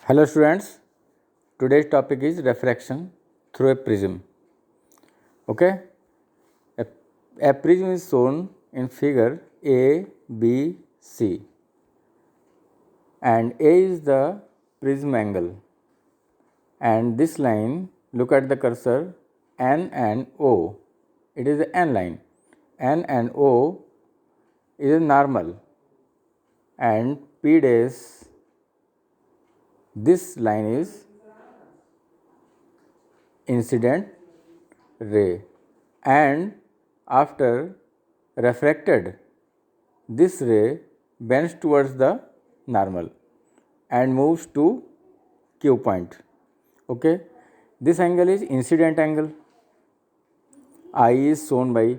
Hello students, today's topic is refraction through a prism. Okay, a prism is shown in figure A, B, C, and A is the prism angle, and this line, look at the cursor, N and O, it is the N line, N and O is a normal, and P dash, this line is incident ray, and after refracted this ray bends towards the normal and moves to Q point. Okay, this angle is incident angle. I is shown by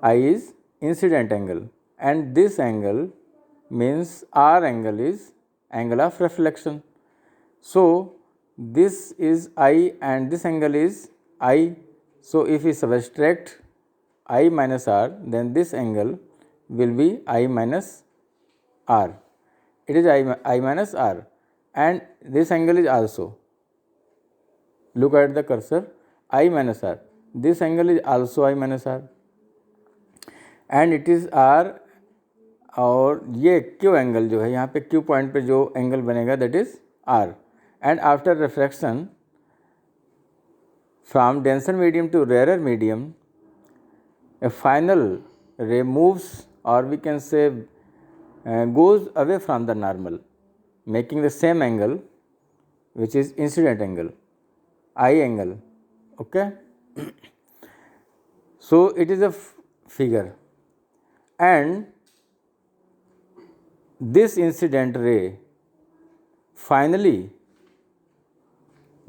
I is incident angle, and this angle means R angle is angle of reflection. So this is I and this angle is I. So if we subtract I minus R, then this angle will be I minus R. It is I minus R, and this angle is also, look at the cursor, I minus R. This angle is also I minus R, and it is R. और ये Q angle जो है यहाँ पे Q point पे जो angle बनेगा that is R. And after refraction from denser medium to rarer medium, a final ray moves, or we can say goes away from the normal, making the same angle, which is incident angle, I angle. Okay. So it is a figure, and this incident ray finally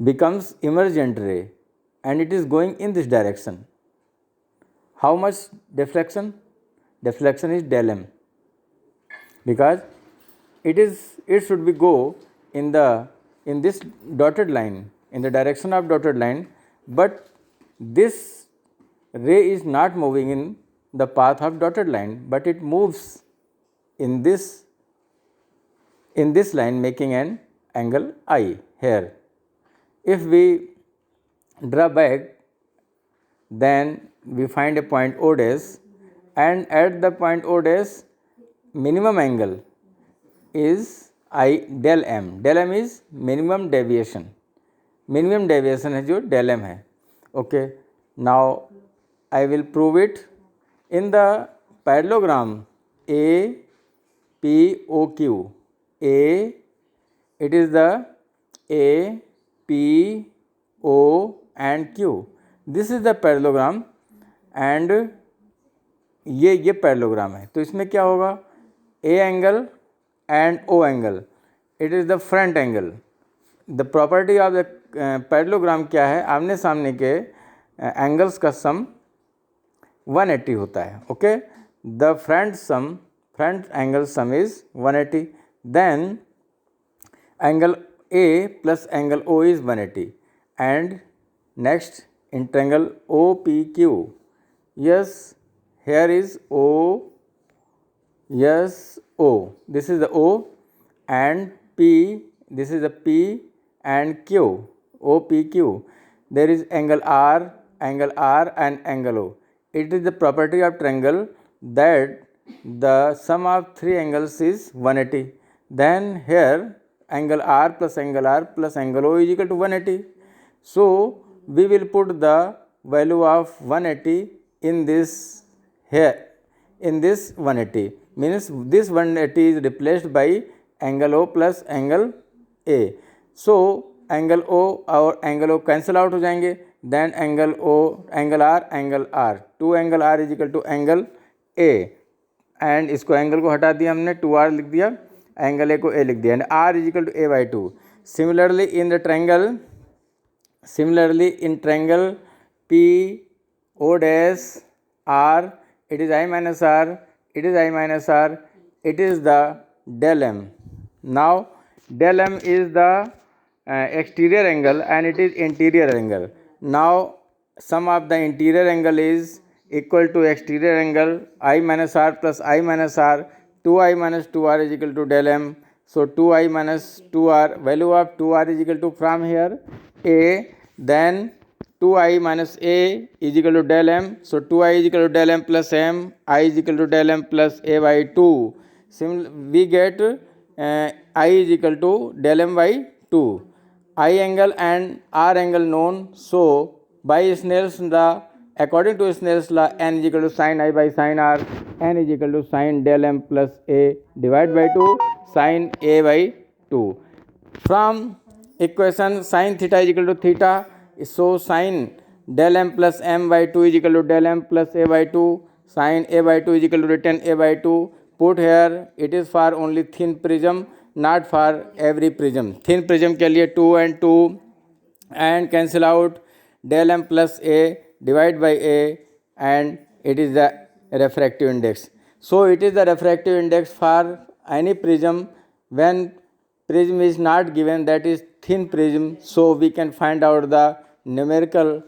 becomes emergent ray, and it is going in this direction. How much deflection? Deflection is del m, because it should be go in this dotted line, in the direction of dotted line, but this ray is not moving in the path of dotted line, but it moves in this line, making an angle I here. If we draw back, then we find a point O dash, and at the point O dash minimum angle is I del m. Del m is minimum deviation. Minimum deviation है जो del m है. Okay. Now I will prove it in the parallelogram A P O Q. A, it is the A, P, O and Q. This is the parallelogram, and ये parallelogram है. तो इसमें क्या होगा? A angle and O angle, it is the front angle. The property of the parallelogram क्या है? आमने सामने के angles का sum 180 होता है. Okay, the front angle sum is 180. Then angle A plus angle O is 180, and next in triangle OPQ, yes, here is O, yes, O, this is the O, and P, this is the P, and Q, OPQ, there is angle R and angle O. It is the property of triangle that the sum of three angles is 180. Then here angle R plus angle O is equal to 180. So we will put the value of 180 in this here, in this 180, means this 180 is replaced by angle O plus angle A. So angle O और angle O cancel out हो जाएंगे. Then angle O, angle R, 2 angle R is equal to angle A, and इसको angle को हटा दिया हमने, 2R लिख दिया, angle A को A लिख दिया, and R is equal to A by 2. Similarly in triangle P O dash R, it is I minus R, it is the del m. Now del m is the exterior angle, and it is interior angle. Now sum of the interior angle is equal to exterior angle I minus R plus I minus R. 2I minus 2R is equal to del m. So 2I minus 2R, value of 2R is equal to from here A, then 2I minus A is equal to del M. So 2I is equal to del M plus M, I is equal to del M plus A by 2. We get I is equal to del M by 2. I angle and R angle known. So by Snell's law, according to Snell's law, n is equal to sin I by sin R, n is equal to sin del M plus A divided by 2 sin A by 2. From equation sin theta is equal to theta, so sin del M plus M by 2 is equal to del M plus A by 2, sin A by 2 is equal to written A by 2. Put here, it is for only thin prism, not for every prism. Thin prism के लिए 2 and 2 and cancel out, del M plus A divided by A, and it is the refractive index. So it is the refractive index for any prism when prism is not given, that is thin prism. So we can find out the numerical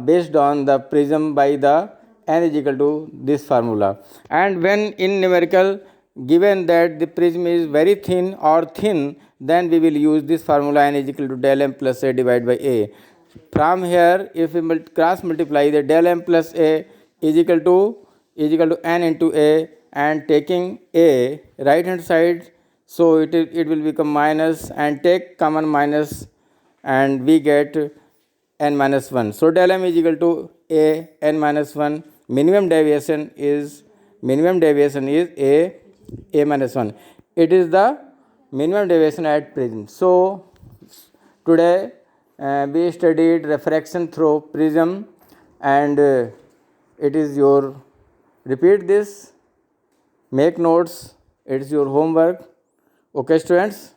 based on the prism by the n is equal to this formula. And when in numerical given that the prism is very thin or thin, then we will use this formula n is equal to del M plus A divided by A. From here, if we cross multiply, the del M plus A is equal to n into A, and taking A right hand side, so it will become minus, and take common minus, and we get n minus 1. So del M is equal to A n minus 1. Minimum deviation is A minus 1. It is the minimum deviation at prism. So today we studied refraction through prism, and it is your, repeat this, make notes, it is your homework. Okay students.